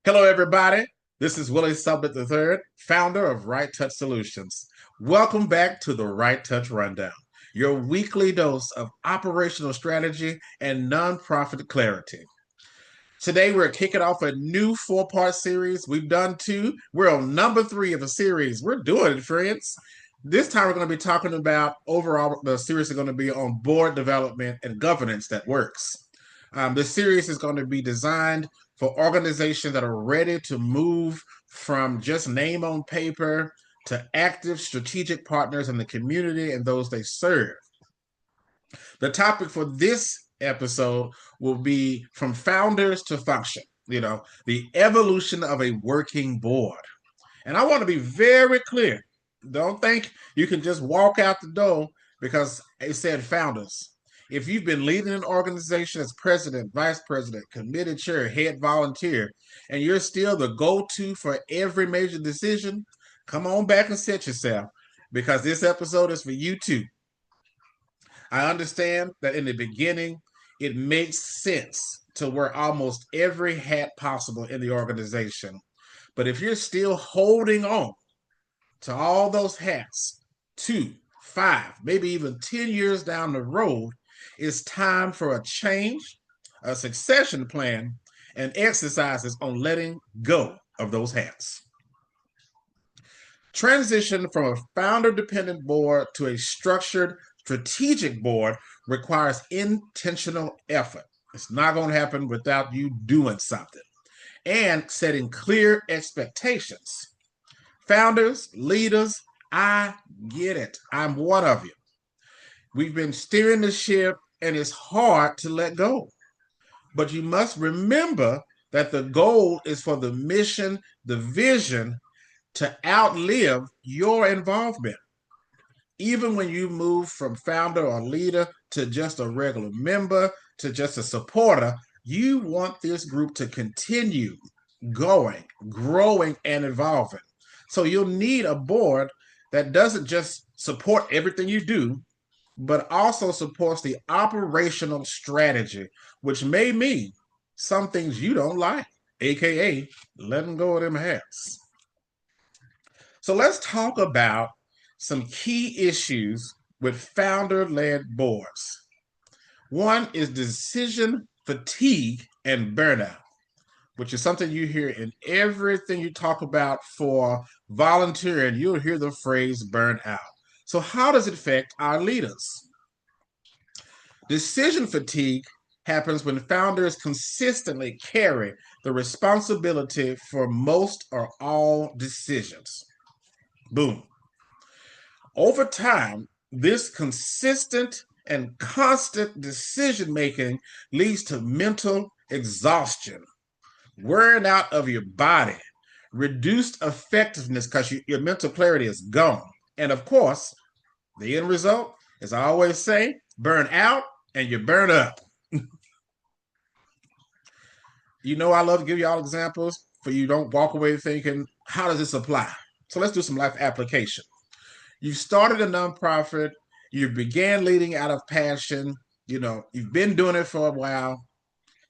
Hello, everybody. This is Willie Summit III, founder of RightTouch Solutions. Welcome back to the RightTouch Rundown, your weekly dose of operational strategy and nonprofit clarity. Today, we're kicking off a new four-part series. We've done two. We're on number three of a series. We're doing it, friends. This time, we're going to be talking about overall, the series is going to be on board development and governance that works. This series is going to be designed for organizations that are ready to move from just name on paper to active strategic partners in the community and those they serve. The topic for this episode will be from founders to function, the evolution of a working board. And I want to be very clear. Don't think you can just walk out the door because it said founders. If you've been leading an organization as president, vice president, committee chair, head volunteer, and you're still the go to for every major decision, come on back and set yourself because this episode is for you too. I understand that in the beginning, it makes sense to wear almost every hat possible in the organization. But if you're still holding on to all those hats, 2, 5, maybe even 10 years down the road, it's time for a change, a succession plan, and exercises on letting go of those hats. Transition from a founder dependent board to a structured strategic board requires intentional effort. It's not going to happen without you doing something and setting clear expectations. Founders, leaders, I get it. I'm one of you. We've been steering the ship and it's hard to let go. But you must remember that the goal is for the mission, the vision to outlive your involvement. Even when you move from founder or leader to just a regular member to just a supporter, you want this group to continue going, growing, and evolving. So you'll need a board that doesn't just support everything you do, but also supports the operational strategy, which may mean some things you don't like, aka letting go of them hats. So let's talk about some key issues with founder-led boards. One is decision fatigue and burnout, which is something you hear in everything you talk about for volunteering. You'll hear the phrase burnout. So how does it affect our leaders? Decision fatigue happens when founders consistently carry the responsibility for most or all decisions. Boom. Over time, this consistent and constant decision making leads to mental exhaustion, wearing out of your body, reduced effectiveness because your mental clarity is gone. And of course, the end result, as I always say, burn out and you burn up. I love to give y'all examples for you don't walk away thinking, how does this apply? So let's do some life application. You started a nonprofit, you began leading out of passion, you've been doing it for a while,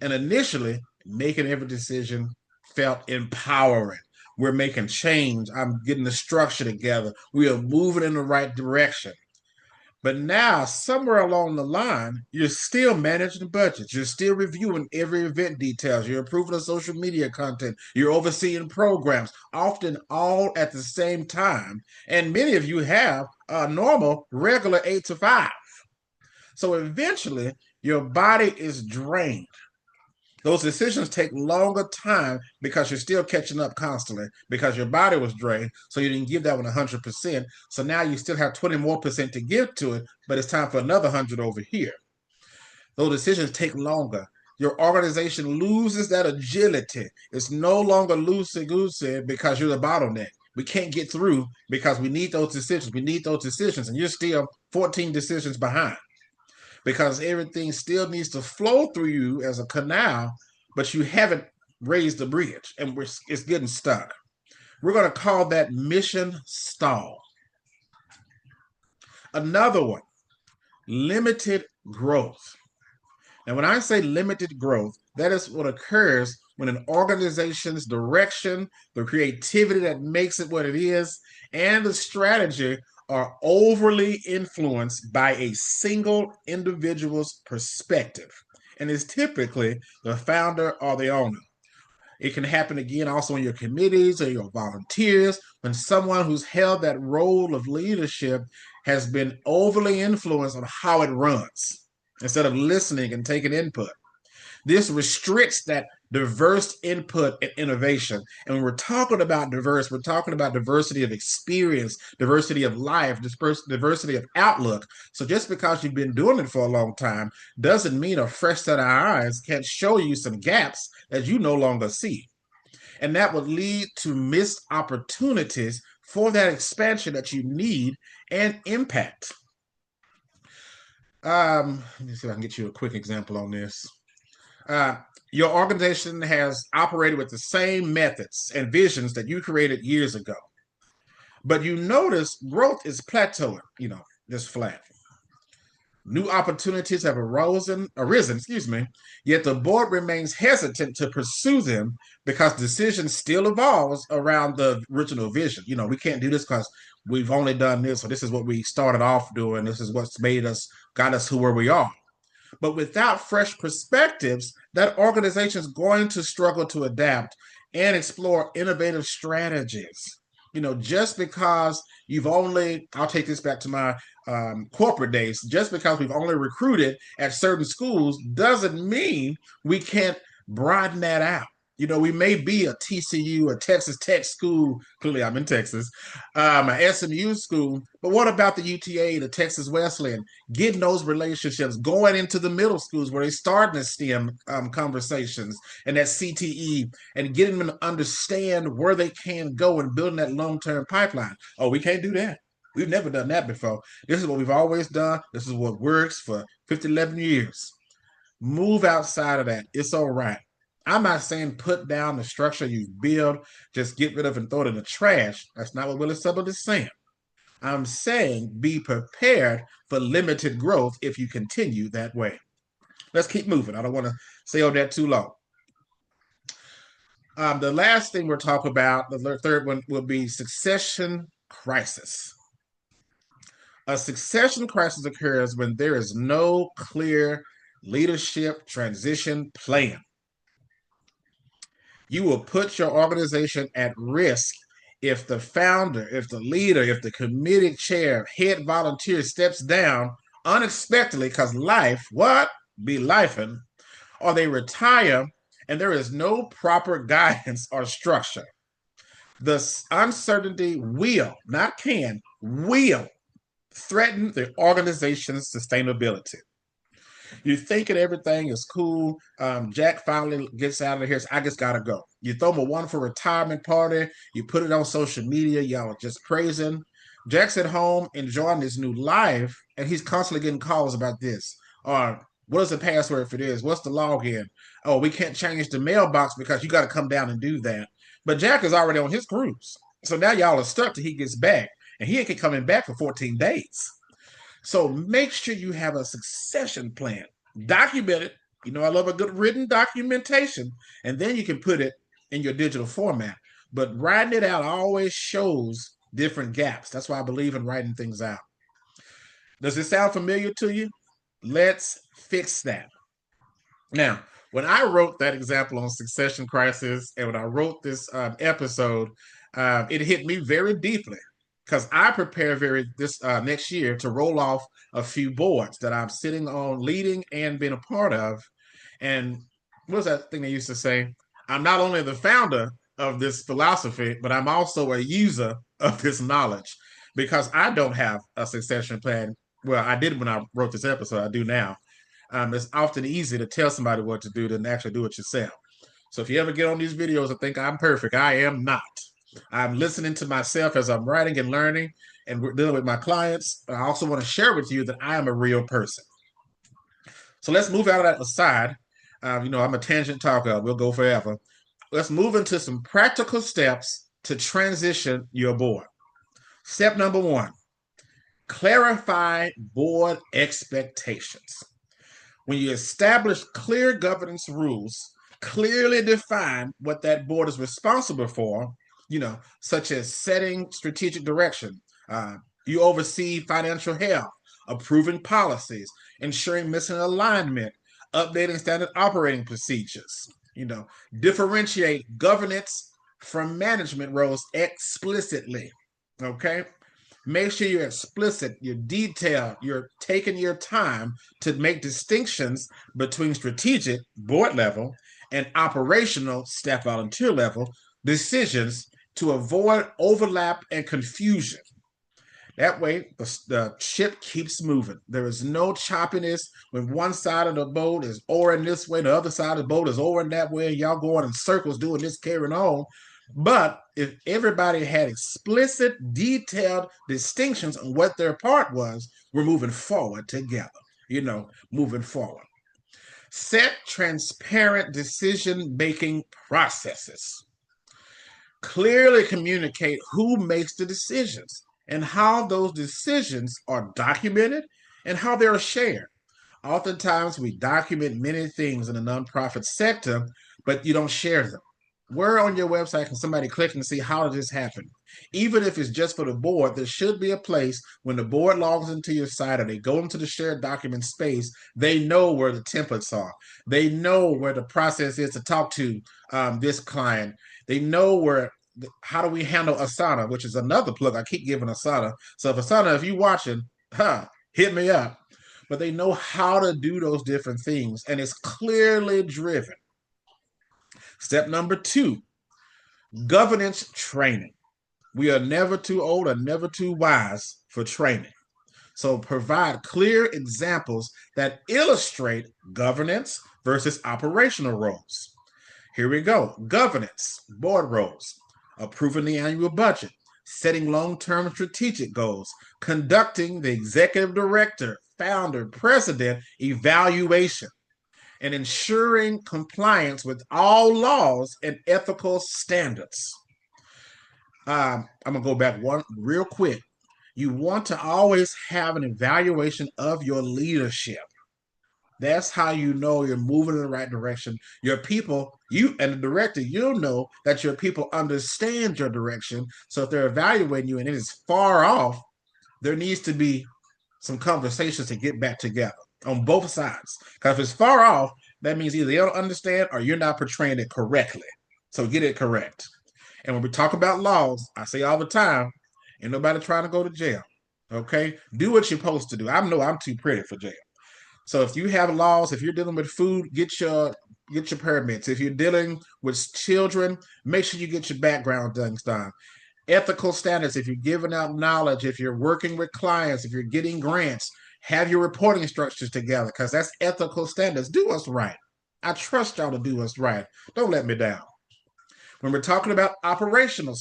and initially making every decision felt empowering. We're making change. I'm getting the structure together. We are moving in the right direction. But now, somewhere along the line, you're still managing budgets. You're still reviewing every event details. You're approving the social media content. You're overseeing programs, often all at the same time. And many of you have a normal, regular 8 to 5. So eventually, your body is drained. Those decisions take longer time because you're still catching up constantly because your body was drained. So you didn't give that one 100%. So now you still have 20 more percent to give to it, but it's time for another 100 over here. Those decisions take longer. Your organization loses that agility. It's no longer loosey-goosey because you're the bottleneck. We can't get through because we need those decisions. We need those decisions, and you're still 14 decisions behind because everything still needs to flow through you as a canal, but you haven't raised the bridge and it's getting stuck. We're going to call that mission stall. Another one, limited growth. And when I say limited growth, that is what occurs when an organization's direction, the creativity that makes it what it is, and the strategy are overly influenced by a single individual's perspective, and is typically the founder or the owner. It can happen again also in your committees or your volunteers when someone who's held that role of leadership has been overly influenced on how it runs instead of listening and taking input. This restricts that diverse input and innovation. And when we're talking about diverse, we're talking about diversity of experience, diversity of life, diversity of outlook. So just because you've been doing it for a long time doesn't mean a fresh set of eyes can't show you some gaps that you no longer see. And that would lead to missed opportunities for that expansion that you need and impact. Let me see if I can get you a quick example on this. Your organization has operated with the same methods and visions that you created years ago, but you notice growth is plateauing, just flat. New opportunities have arisen, yet the board remains hesitant to pursue them because decisions still evolves around the original vision. We can't do this because we've only done this, or this is what we started off doing. This is what's got us who where we are. But without fresh perspectives, that organization is going to struggle to adapt and explore innovative strategies. Just because I'll take this back to my corporate days, just because we've only recruited at certain schools doesn't mean we can't broaden that out. We may be a TCU, a Texas Tech school. Clearly, I'm in Texas, a SMU school. But what about the UTA, the Texas Wesleyan? Getting those relationships, going into the middle schools where they're starting to STEM conversations and that CTE, and getting them to understand where they can go and building that long-term pipeline. Oh, we can't do that. We've never done that before. This is what we've always done. This is what works for 11 years. Move outside of that. It's all right. I'm not saying put down the structure you've built, just get rid of and throw it in the trash. That's not what Willie Summit is saying. I'm saying be prepared for limited growth if you continue that way. Let's keep moving. I don't want to stay on that too long. The last thing we'll talk about, the third one, will be succession crisis. A succession crisis occurs when there is no clear leadership transition plan. You will put your organization at risk if the founder, if the leader, if the committee chair, head volunteer steps down unexpectedly because life, be lifing, or they retire and there is no proper guidance or structure. The uncertainty will, not can, will threaten the organization's sustainability. You're thinking everything is cool. Jack finally gets out of here. So I just gotta go. You throw him a wonderful retirement party. You put it on social media. Y'all just praising. Jack's at home enjoying his new life, and he's constantly getting calls about this. Or what is the password for this? What's the login? Oh, we can't change the mailbox because you got to come down and do that. But Jack is already on his cruise. So now y'all are stuck till he gets back. And he ain't coming back for 14 days. So make sure you have a succession plan. Document it. I love a good written documentation. And then you can put it in your digital format. But writing it out always shows different gaps. That's why I believe in writing things out. Does it sound familiar to you? Let's fix that. Now, when I wrote that example on succession crisis, and when I wrote this episode, it hit me very deeply because I prepare this next year to roll off a few boards that I'm sitting on, leading and being a part of. And what was that thing they used to say? I'm not only the founder of this philosophy, but I'm also a user of this knowledge because I don't have a succession plan. Well, I did when I wrote this episode. I do now. It's often easy to tell somebody what to do than actually do it yourself. So if you ever get on these videos and think I'm perfect, I am not. I'm listening to myself as I'm writing and learning and we're dealing with my clients. I also want to share with you that I am a real person. So let's move out of that aside. I'm a tangent talker. We'll go forever. Let's move into some practical steps to transition your board. Step number 1, clarify board expectations. When you establish clear governance rules, Clearly define what that board is responsible for, such as setting strategic direction. You oversee financial health, approving policies, ensuring mission alignment, updating standard operating procedures. Differentiate governance from management roles explicitly. Okay. Make sure you're explicit, you're detailed, you're taking your time to make distinctions between strategic, board level, and operational, staff volunteer level decisions to avoid overlap and confusion. That way, the ship keeps moving. There is no choppiness when one side of the boat is oaring this way, the other side of the boat is oaring that way, and y'all going in circles doing this, carrying on. But if everybody had explicit, detailed distinctions on what their part was, we're moving forward together, moving forward. Set transparent decision-making processes. Clearly communicate who makes the decisions and how those decisions are documented and how they're shared. Oftentimes, we document many things in the nonprofit sector, but you don't share them. Where on your website can somebody click and see how did this happen? Even if it's just for the board, there should be a place when the board logs into your site or they go into the shared document space, they know where the templates are. They know where the process is to talk to this client. They know how do we handle Asana, which is another plug. I keep giving Asana. So if Asana, if you're watching, hit me up. But they know how to do those different things, and it's clearly driven. Step number 2, governance training. We are never too old or never too wise for training. So provide clear examples that illustrate governance versus operational roles. Here we go. Governance, board roles, approving the annual budget, setting long-term strategic goals, conducting the executive director, founder, president evaluation, and ensuring compliance with all laws and ethical standards. I'm going to go back one real quick. You want to always have an evaluation of your leadership. That's how you know you're moving in the right direction. Your people, you and the director, you'll know that your people understand your direction. So if they're evaluating you and it is far off, there needs to be some conversations to get back together on both sides. Because if it's far off, that means either they don't understand or you're not portraying it correctly. So get it correct. And when we talk about laws, I say all the time, ain't nobody trying to go to jail. Okay? Do what you're supposed to do. I know I'm too pretty for jail. So if you have laws, if you're dealing with food, get your permits. If you're dealing with children, make sure you get your background things done. Ethical standards, if you're giving out knowledge, if you're working with clients, if you're getting grants, have your reporting structures together because that's ethical standards. Do us right. I trust y'all to do us right. Don't let me down. When we're talking about operational,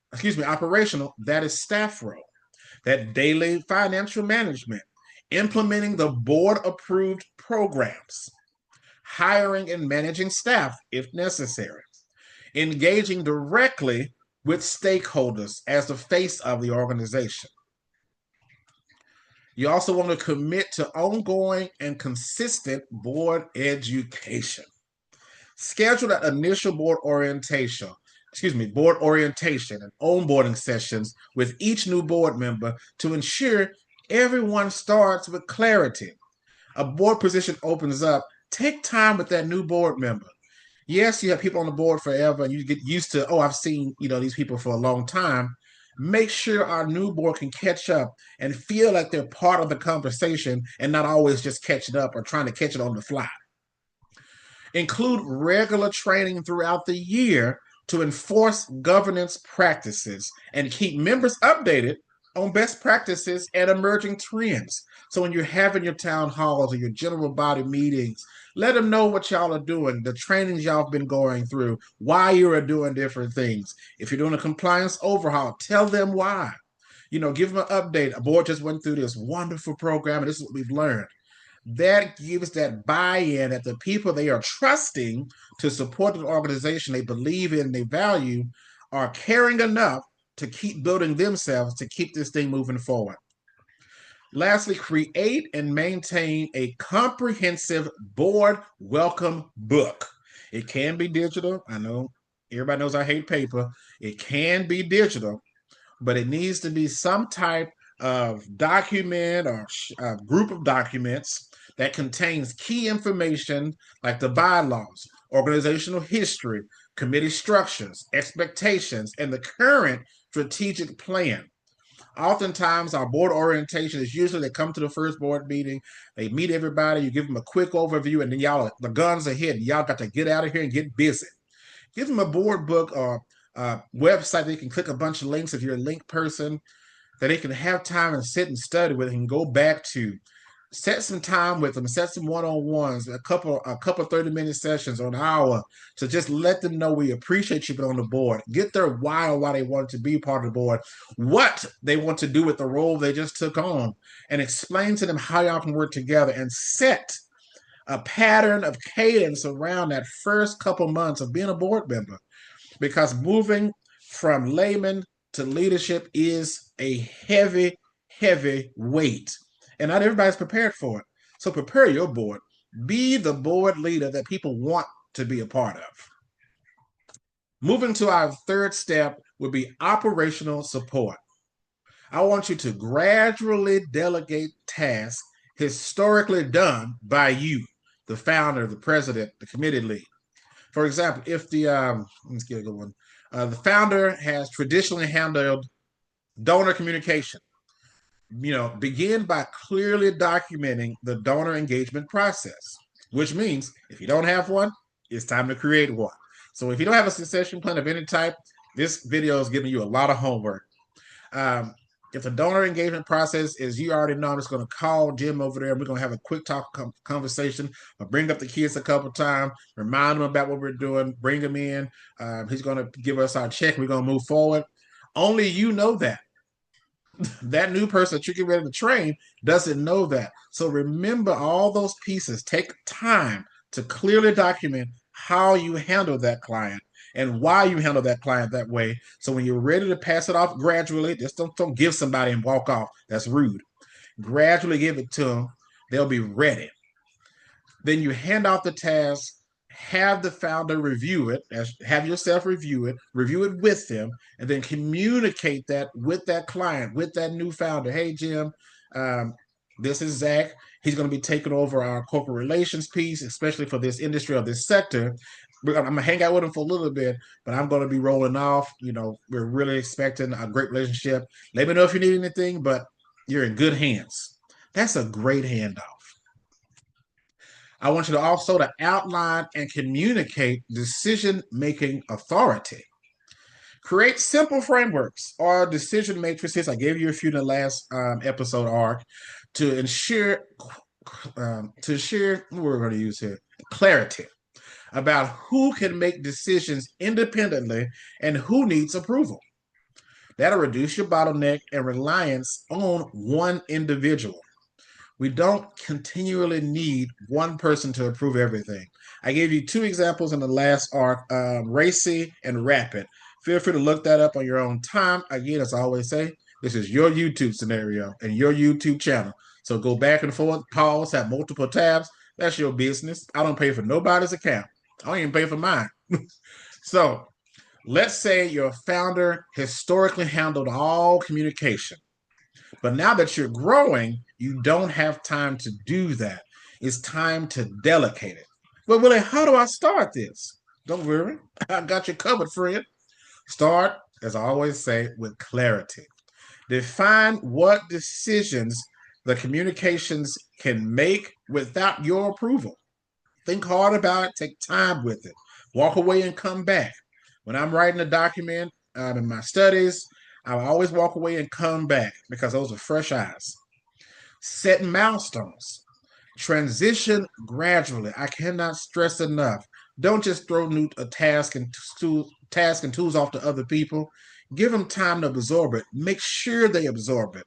that is staff role, that daily financial management, implementing the board-approved programs, hiring and managing staff if necessary, engaging directly with stakeholders as the face of the organization. You also want to commit to ongoing and consistent board education. Schedule that initial board orientation and onboarding sessions with each new board member to ensure everyone starts with clarity. A board position opens up. Take time with that new board member. Yes, you have people on the board forever and you get used to, I've seen, these people for a long time. Make sure our new board can catch up and feel like they're part of the conversation and not always just catching up or trying to catch it on the fly. Include regular training throughout the year to enforce governance practices and keep members updated on best practices and emerging trends. So when you're having your town halls or your general body meetings, let them know what y'all are doing, the trainings y'all have been going through, why you are doing different things. If you're doing a compliance overhaul, tell them why. Give them an update. A board just went through this wonderful program, and this is what we've learned. That gives that buy-in that the people they are trusting to support an organization they believe in, they value, are caring enough to keep building themselves to keep this thing moving forward. Lastly, create and maintain a comprehensive board welcome book. It can be digital. I know everybody knows I hate paper. It can be digital, but it needs to be some type of document or a group of documents that contains key information like the bylaws, organizational history, committee structures, expectations, and the current strategic plan. Oftentimes, our board orientation is usually they come to the first board meeting, they meet everybody, you give them a quick overview, and then y'all, the guns are hit. Y'all got to get out of here and get busy. Give them a board book or a website they can click a bunch of links if you're a link person that they can have time and sit and study with and go back to. Set some time with them, set some one-on-ones, a couple 30-minute sessions or an hour to just let them know we appreciate you being on the board. Get their why or why they want to be part of the board, what they want to do with the role they just took on, and explain to them how y'all can work together and set a pattern of cadence around that first couple months of being a board member. Because moving from layman to leadership is a heavy, heavy weight. And not everybody's prepared for it. So prepare your board. Be the board leader that people want to be a part of. Moving to our third step would be operational support. I want you to gradually delegate tasks historically done by you, the founder, the president, the committee lead. For example, if let's get a good one. The founder has traditionally handled donor communication. Begin by clearly documenting the donor engagement process, which means if you don't have one, it's time to create one. So if you don't have a succession plan of any type, this video is giving you a lot of homework. If the donor engagement process is, you already know, I'm just going to call Jim over there and we're going to have a quick talk conversation. I'll bring up the kids a couple times, remind them about what we're doing, bring them in. He's going to give us our check. We're going to move forward. Only you know that. That new person that you're getting ready to train doesn't know that. So remember all those pieces. Take time to clearly document how you handle that client and why you handle that client that way. So when you're ready to pass it off gradually, just don't give somebody and walk off. That's rude. Gradually give it to them. They'll be ready. Then you hand out the task, have the founder review it, have yourself review it with them, and then communicate that with that client, with that new founder. Hey, Jim, this is Zach. He's going to be taking over our corporate relations piece, especially for this industry or this sector. I'm going to hang out with him for a little bit, but I'm going to be rolling off. We're really expecting a great relationship. Let me know if you need anything, but you're in good hands. That's a great handoff. I want you to also to outline and communicate decision-making authority. Create simple frameworks or decision matrices. I gave you a few in the last episode arc to ensure, what we're going to use here, clarity about who can make decisions independently and who needs approval. That'll reduce your bottleneck and reliance on one individual. We don't continually need one person to approve everything. I gave you two examples in the last arc, racy and rapid. Feel free to look that up on your own time. Again, as I always say, this is your YouTube scenario and your YouTube channel. So go back and forth, pause, have multiple tabs. That's your business. I don't pay for nobody's account. I don't even pay for mine. So let's say your founder historically handled all communication. But now that you're growing, you don't have time to do that. It's time to delegate it. Well, Willie, how do I start this? Don't worry. I got you covered, friend. Start, as I always say, with clarity. Define what decisions the communications can make without your approval. Think hard about it. Take time with it. Walk away and come back. When I'm writing a document in my studies, I always walk away and come back because those are fresh eyes. Set milestones. Transition gradually. I cannot stress enough. Don't just throw new tasks and tools off to other people. Give them time to absorb it. Make sure they absorb it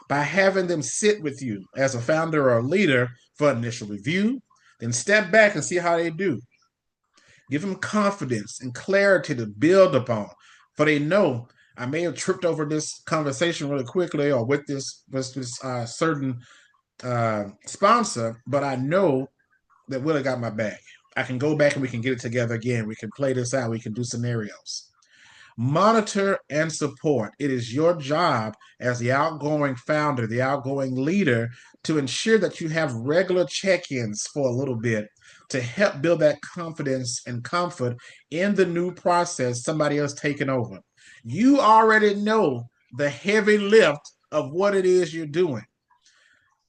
by having them sit with you as a founder or a leader for initial review. Then step back and see how they do. Give them confidence and clarity to build upon, for they know I may have tripped over this conversation really quickly or with this certain sponsor, but I know that Willie got my back. I can go back and we can get it together again. We can play this out. We can do scenarios. Monitor and support. It is your job as the outgoing founder, the outgoing leader, to ensure that you have regular check-ins for a little bit to help build that confidence and comfort in the new process somebody else taking over. You already know the heavy lift of what it is you're doing.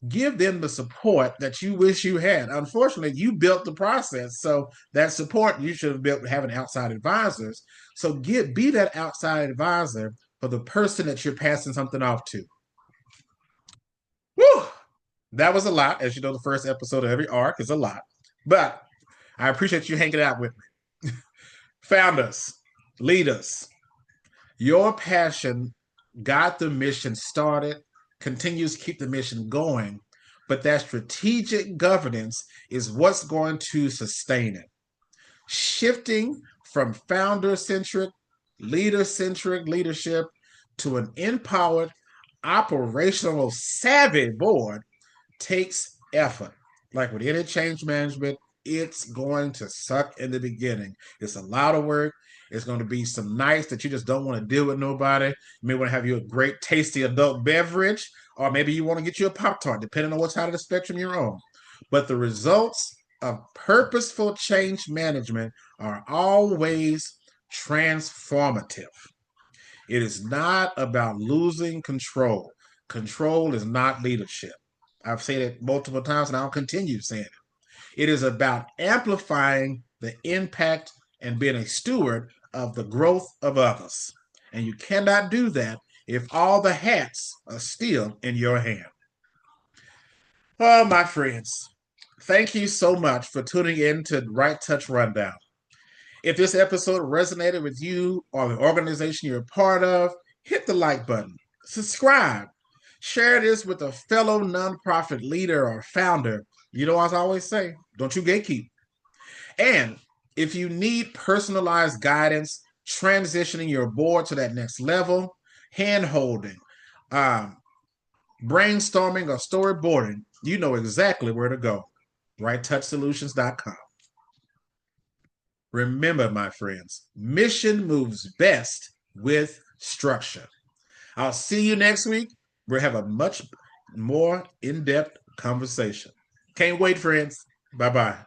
Give them the support that you wish you had. Unfortunately, you built the process, so that support you should have built having outside advisors. So be that outside advisor for the person that you're passing something off to. Woo! That was a lot. As you know, the first episode of every arc is a lot, but I appreciate you hanging out with me. Founders, leaders, your passion got the mission started, continues to keep the mission going, but that strategic governance is what's going to sustain it. Shifting from founder-centric, leader-centric leadership to an empowered, operational savvy board takes effort. Like with any change management, it's going to suck in the beginning. It's a lot of work. It's going to be some nights that you just don't want to deal with nobody. You may want to have you a great, tasty adult beverage, or maybe you want to get you a Pop-Tart, depending on what side of the spectrum you're on. But the results of purposeful change management are always transformative. It is not about losing control. Control is not leadership. I've said it multiple times and I'll continue saying it. It is about amplifying the impact and being a steward of the growth of others. And you cannot do that if all the hats are still in your hand. Oh, my friends, thank you so much for tuning in to RightTouch Rundown. If this episode resonated with you or the organization you're a part of, hit the like button, subscribe, share this with a fellow nonprofit leader or founder. You know, as I always say, don't you gatekeep. And if you need personalized guidance, transitioning your board to that next level, hand holding, brainstorming, or storyboarding, you know exactly where to go. RightTouchSolutions.com. Remember, my friends, mission moves best with structure. I'll see you next week. We'll have a much more in-depth conversation. Can't wait, friends. Bye-bye.